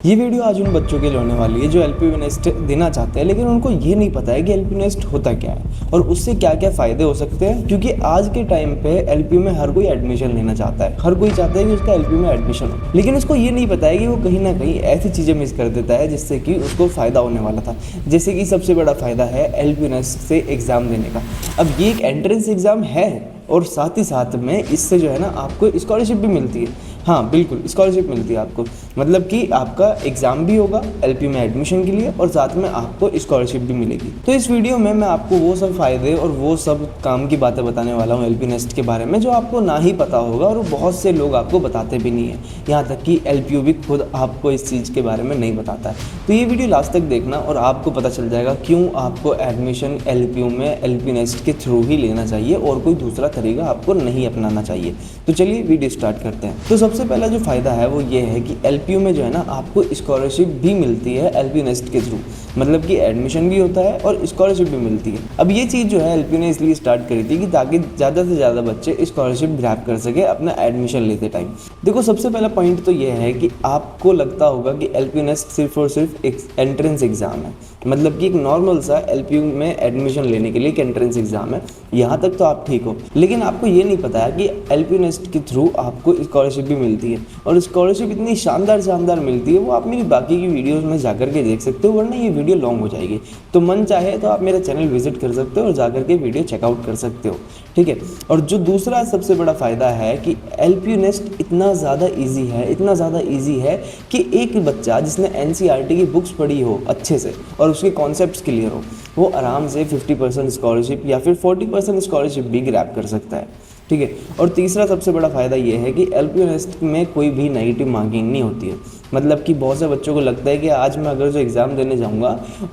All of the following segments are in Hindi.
ये वीडियो आज उन बच्चों के लिए होने वाली है जो एलपीयू नेस्ट देना चाहते हैं, लेकिन उनको ये नहीं पता है कि एलपीयू नेस्ट होता क्या है और उससे क्या क्या फ़ायदे हो सकते हैं। क्योंकि आज के टाइम पे एलपीयू में हर कोई एडमिशन लेना चाहता है, हर कोई चाहता है कि उसका एलपीयू में एडमिशन हो, लेकिन उसको ये नहीं पता है कि वो कहीं ना कहीं ऐसी चीज़ें मिस कर देता है जिससे कि उसको फ़ायदा होने वाला था। जैसे कि सबसे बड़ा फ़ायदा है एलपीयू नेस्ट से एग्ज़ाम देने का। अब ये एक एंट्रेंस एग्ज़ाम है और साथ ही साथ में इससे जो है ना आपको स्कॉलरशिप भी मिलती है। हाँ बिल्कुल, स्कॉलरशिप मिलती है आपको, मतलब कि आपका एग्ज़ाम भी होगा एलपीयू में एडमिशन के लिए और साथ में आपको स्कॉलरशिप भी मिलेगी। तो इस वीडियो में मैं आपको वो सब फ़ायदे और वो सब काम की बातें बताने वाला हूँ एलपीयू नेस्ट के बारे में, जो आपको ना ही पता होगा और बहुत से लोग आपको बताते भी नहीं है। यहाँ तक कि एलपीयू भी खुद आपको इस चीज़ के बारे में नहीं बताता है। तो ये वीडियो लास्ट तक देखना और आपको पता चल जाएगा क्यों आपको एडमिशन एलपीयू में एलपीयू नेस्ट के थ्रू ही लेना चाहिए और कोई दूसरा तरीका आपको नहीं अपनाना चाहिए। तो चलिए वीडियो स्टार्ट करते हैं। तो सबसे पहला जो फ़ायदा है वो ये है कि एलपीयू में जो है ना आपको स्कॉलरशिप भी मिलती है एलपीयू नेस्ट के थ्रू, मतलब कि एडमिशन भी होता है और स्कॉलरशिप भी मिलती है। अब ये चीज़ जो है एलपीयू ने इसलिए स्टार्ट करी थी कि ताकि ज़्यादा से ज़्यादा बच्चे स्कॉलरशिप ग्रैब कर सके अपना एडमिशन लेते टाइम। देखो सबसे पहला पॉइंट तो ये है कि आपको लगता होगा कि एलपीयू नेस्ट सिर्फ और सिर्फ एक एंट्रेंस एग्ज़ाम है, मतलब कि एक नॉर्मल सा एलपीयू में एडमिशन लेने के लिए एक एंट्रेंस एग्ज़ाम है। यहाँ तक तो आप ठीक हो, लेकिन आपको ये नहीं पता है कि एलपीयू नेस्ट के थ्रू आपको स्कॉलरशिप भी मिलती है और स्कॉलरशिप इतनी शानदार मिलती है, वो आप मेरी बाकी की वीडियोस में जाकर के देख सकते हो, वरना ये वीडियो लॉन्ग हो जाएगी। तो मन चाहे तो आप मेरा चैनल विजिट कर सकते हो और जाकर के वीडियो चेकआउट कर सकते हो, ठीक है। और जो दूसरा सबसे बड़ा फ़ायदा है कि एलपीयू नेस्ट इतना ज़्यादा ईजी है कि एक बच्चा जिसने एनसीईआरटी की बुक्स पढ़ी हो अच्छे से और उसके कॉन्सेप्ट्स क्लियर हो, वो आराम से 50% स्कॉलरशिप या फिर 40% स्कॉलरशिप भी ग्रैब कर सकता है, ठीक है। और तीसरा सबसे बड़ा फ़ायदा ये है कि एलपीयू नेस्ट में कोई भी नेगेटिव मार्किंग नहीं होती है। मतलब कि बहुत से बच्चों को लगता है कि आज मैं अगर जो एग्ज़ाम देने जाऊंगा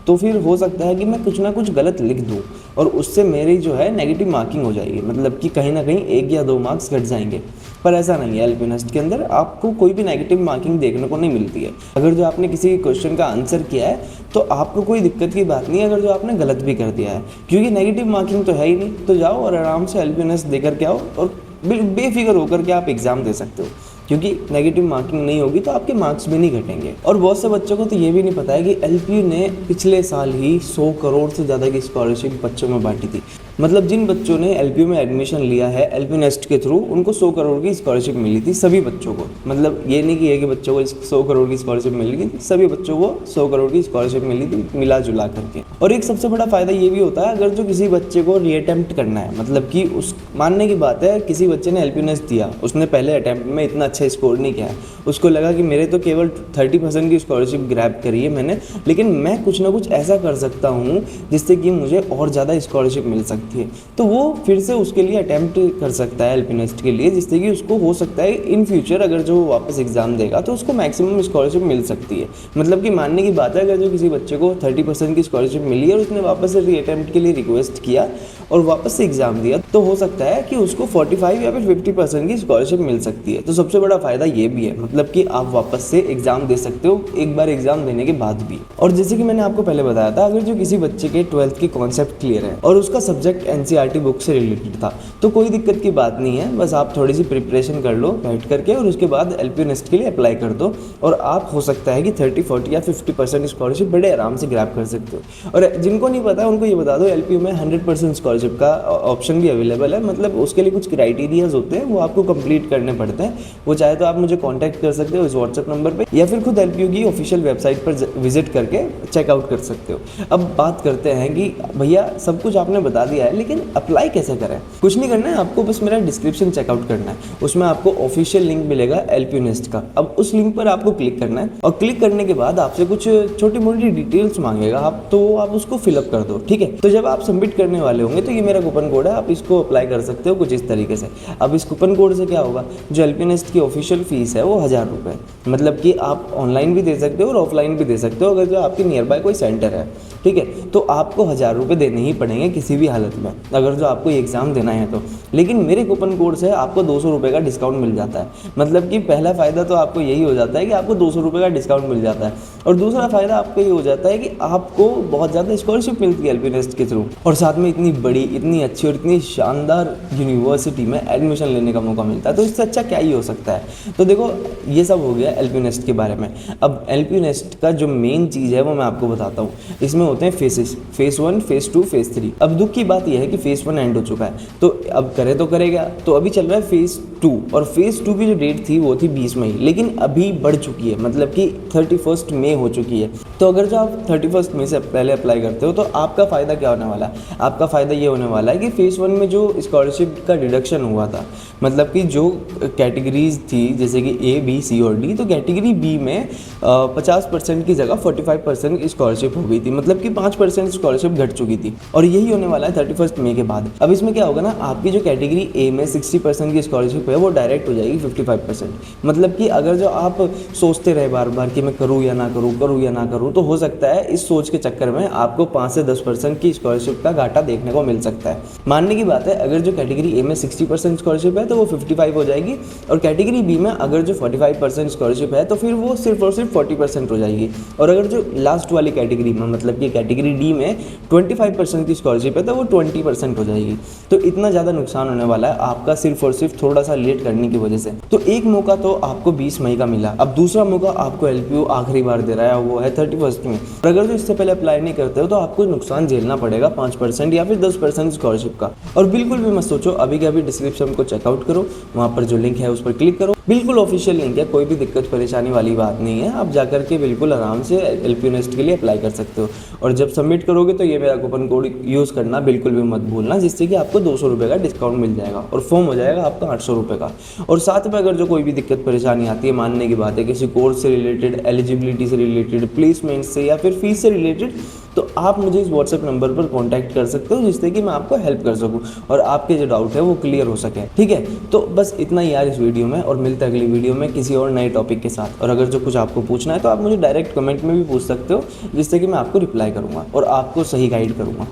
तो फिर हो सकता है कि मैं कुछ ना कुछ गलत लिख दूं और उससे मेरी जो है नेगेटिव मार्किंग हो जाएगी, मतलब कि कहीं ना कहीं 1 या 2 मार्क्स घट जाएंगे। पर ऐसा नहीं है, एलपीयू नेस्ट के अंदर आपको कोई भी नेगेटिव मार्किंग देखने को नहीं मिलती है। अगर जो आपने किसी क्वेश्चन का आंसर किया है तो आपको कोई दिक्कत की बात नहीं है अगर जो आपने गलत भी कर दिया है, क्योंकि नेगेटिव मार्किंग तो है ही नहीं। तो जाओ और आराम से एलपीयू नेस्ट दे करके आओ और बेफिक्र होकर के आप एग्ज़ाम दे सकते हो, क्योंकि नेगेटिव मार्किंग नहीं होगी तो आपके मार्क्स भी नहीं घटेंगे। और बहुत से बच्चों को तो ये भी नहीं पता है कि एलपीयू ने पिछले साल ही 100 करोड़ से ज़्यादा की स्कॉलरशिप बच्चों में बांटी थी। मतलब जिन बच्चों ने एलपीयू में एडमिशन लिया है एलपीयू नेस्ट के थ्रू, उनको 100 करोड़ की स्कॉलरशिप मिली थी सभी बच्चों को। मतलब ये नहीं कि है कि बच्चों को 100 करोड़ की स्कॉलरशिप मिली थी, सभी बच्चों को 100 करोड़ की स्कॉलरशिप मिली थी मिला जुला करके। और एक सबसे बड़ा फ़ायदा ये भी होता है अगर जो किसी बच्चे को रीअटेम्प्ट करना है, मतलब कि उस मानने की बात है किसी बच्चे ने एलपीयू नेस्ट दिया, उसने पहले अटैम्प्ट में इतना अच्छा स्कोर नहीं किया, उसको लगा कि मेरे तो केवल 30% की स्कॉलरशिप ग्रैब करी है मैंने, लेकिन मैं कुछ ना कुछ ऐसा कर सकता हूँ जिससे कि मुझे और ज़्यादा स्कॉलरशिप मिल सकती है। तो वो फिर से उसके लिए अटैम्प्ट कर सकता है एलपीयू नेस्ट के लिए, जिससे कि उसको हो सकता है इन फ्यूचर अगर जो वापस एग्जाम देगा तो उसको मैक्सिमम स्कॉलरशिप मिल सकती है। मतलब कि मानने की बात है अगर जो किसी बच्चे को 30% की स्कॉलरशिप मिली और उसने वापस से रीअटेम्प्ट के लिए रिक्वेस्ट किया और वापस से एग्जाम दिया, तो हो सकता है कि उसको 45 या फिर 50% की स्कॉलरशिप मिल सकती है। तो सबसे बड़ा फ़ायदा ये भी है, मतलब कि आप वापस से एग्ज़ाम दे सकते हो एक बार एग्ज़ाम देने के बाद भी। और जैसे कि मैंने आपको पहले बताया था, अगर जो किसी बच्चे के 12th की कॉन्सेप्ट क्लियर है और उसका सब्जेक्ट एनसीईआरटी बुक से रिलेटेड था, तो कोई दिक्कत की बात नहीं है। बस आप थोड़ी सी प्रिपरेशन कर लो बैठ करके और उसके बाद एलपीयू नेस्ट के लिए अप्लाई कर दो और आप हो सकता है कि 30, 40 या 50% स्कॉलरशिप बड़े आराम से ग्रैब कर सकते हो। और जिनको नहीं पता है उनको ये बता दो, एलपीयू में 100% स्कॉलरशिप का ऑप्शन भी अवेलेबल है। मतलब उसके लिए कुछ क्राइटेरियाज होते हैं, वो आपको कंप्लीट करने पड़ते हैं। वो चाहे तो आप मुझे कांटेक्ट कर सकते हो इस व्हाट्सएप नंबर पे, या फिर खुद एलपीयू की ऑफिशियल वेबसाइट पर विजिट करके चेकआउट कर सकते हो। अब बात करते हैं कि भैया सब कुछ आपने बता दिया है, लेकिन अप्लाई कैसे करें। कुछ नहीं करना है आपको, बस मेरा डिस्क्रिप्शन चेकआउट करना है, उसमें आपको ऑफिशियल लिंक मिलेगा एलपीयू नेस्ट का। अब उस लिंक पर आपको क्लिक करना है और क्लिक करने के बाद आपसे कुछ छोटी मोटी डिटेल्स मांगेगा, आप तो आप उसको फिलअप कर दो, ठीक है। तो जब आप सबमिट करने वाले होंगे तो ये मेरा कूपन कोड है, आप इसको अप्लाई कर सकते हो कुछ इस तरीके से। अब इस कूपन कोड से क्या होगा, जो एलपीयू नेस्ट की ऑफिशियल फीस है वो 1000 रुपये, मतलब कि आप ऑनलाइन भी दे सकते हो और ऑफलाइन भी दे सकते हो अगर जो आपके नियर बाय कोई सेंटर है, ठीक है। तो आपको 1000 रुपये देने ही पड़ेंगे किसी भी हालत में अगर जो आपको ये एग्ज़ाम देना है तो। लेकिन मेरे कूपन कोड से आपको 200 रुपये का डिस्काउंट मिल जाता है। मतलब कि पहला फ़ायदा तो आपको यही हो जाता है कि आपको 200 रुपये का डिस्काउंट मिल जाता है, और दूसरा फ़ायदा आपको ये हो जाता है कि आपको बहुत ज़्यादा स्कॉलरशिप मिलती है एलपीयू नेस्ट के थ्रू, और साथ में इतनी बड़ी बड़ी, इतनी अच्छी और इतनी शानदार यूनिवर्सिटी में एडमिशन लेने का मौका मिलता है, तो इससे अच्छा क्या ही हो सकता है। तो देखो ये सब हो गया एलपी नेस्ट के बारे में। अब एलपी नेस्ट का जो मेन चीज़ है वो मैं आपको बताता हूँ। इसमें होते हैं फेसेस, फेज़ 1, फेज़ 2, फेज़ 3। अब दुख की बात यह है कि फेज़ 1 एंड हो चुका है, तो अब करे तो करेगा, तो अभी चल रहा है फेज़ 2, और फेज़ 2 की जो डेट थी वो थी 20 मई, लेकिन अभी बढ़ चुकी है, मतलब कि 31 मई हो चुकी है। तो अगर जो आप 31 मई से पहले अप्लाई करते हो तो आपका फ़ायदा क्या होने वाला है? आपका फ़ायदा ये होने वाला है कि फेज़ 1 में जो स्कॉलरशिप का डिडक्शन हुआ था, मतलब कि जो कैटेगरीज थी जैसे कि ए, बी, सी और डी, तो कैटेगरी बी में 50% की जगह 45% स्कॉलरशिप हो गई थी, मतलब कि 5% स्कॉलरशिप घट चुकी थी, और यही होने वाला है 31 मई के बाद। अब इसमें क्या होगा ना, आपकी जो कैटेगरी ए में 60% की स्कॉलरशिप है वो डायरेक्ट हो जाएगी 55%। मतलब कि अगर जो आप सोचते रहे बार बार कि मैं करूँ या ना करूँ, करूँ या ना करूँ, तो हो सकता है इस सोच के चक्कर में आपको 5 से 10% की स्कॉलरशिप का घाटा देखने को मिल सकता है। मानने की बात है, अगर जो कैटेगरी ए में 60% स्कॉलरशिप है तो वो 55 हो जाएगी, और कैटेगरी बी में अगर जो 45% स्कॉलरशिप है तो फिर वो सिर्फ और सिर्फ 40% हो जाएगी, और अगर जो लास्ट वाली कैटेगरी में मतलब कि कैटेगरी डी में 25% की स्कॉलरशिप है तो वो 20% हो जाएगी। तो इतना ज़्यादा नुकसान होने वाला है आपका सिर्फ और सिर्फ थोड़ा सा लेट करने की वजह से। तो एक मौका तो आपको 20 मई का मिला, अब दूसरा मौका आपको एलपीयू आखिरी बार दे रहा है, वो है 31 में। और अगर जो इससे पहले अप्लाई नहीं करते हो तो आपको नुकसान झेलना पड़ेगा 5% या फिर 10% स्कॉलरशिप का। और बिल्कुल भी मत सोचो, अभी के अभी डिस्क्रिप्शन को चेकआउट करो, वहाँ पर जो लिंक है उस पर क्लिक करो, बिल्कुल ऑफिशियल लिंक है, कोई भी दिक्कत परेशानी वाली बात नहीं है। आप जाकर के बिल्कुल आराम से एलपीयू नेस्ट के लिए अप्लाई कर सकते हो, और जब सबमिट करोगे तो ये मेरा कूपन कोड यूज़ करना बिल्कुल भी मत भूलना, जिससे कि आपको 200 रुपये का डिस्काउंट मिल जाएगा और फॉर्म हो जाएगा आपका 800 रुपये का। और साथ में अगर जो कोई भी दिक्कत परेशानी आती है, मानने की बात है किसी कोर्स से रिलेटेड, एलिजिबिलिटी से रिलेटेड, प्लेसमेंट से या फिर फीस से रिलेटेड, तो आप मुझे इस व्हाट्सएप नंबर पर कॉन्टैक्ट कर सकते हो, जिससे कि मैं आपको हेल्प कर सकूं और आपके जो डाउट है वो क्लियर हो सके। ठीक है, तो बस इतना ही यार इस वीडियो में, और मिलते हैं अगली वीडियो में किसी और नए टॉपिक के साथ। और अगर जो कुछ आपको पूछना है तो आप मुझे डायरेक्ट कमेंट में भी पूछ सकते हो, जिससे कि मैं आपको रिप्लाई करूँगा और आपको सही गाइड करूँगा।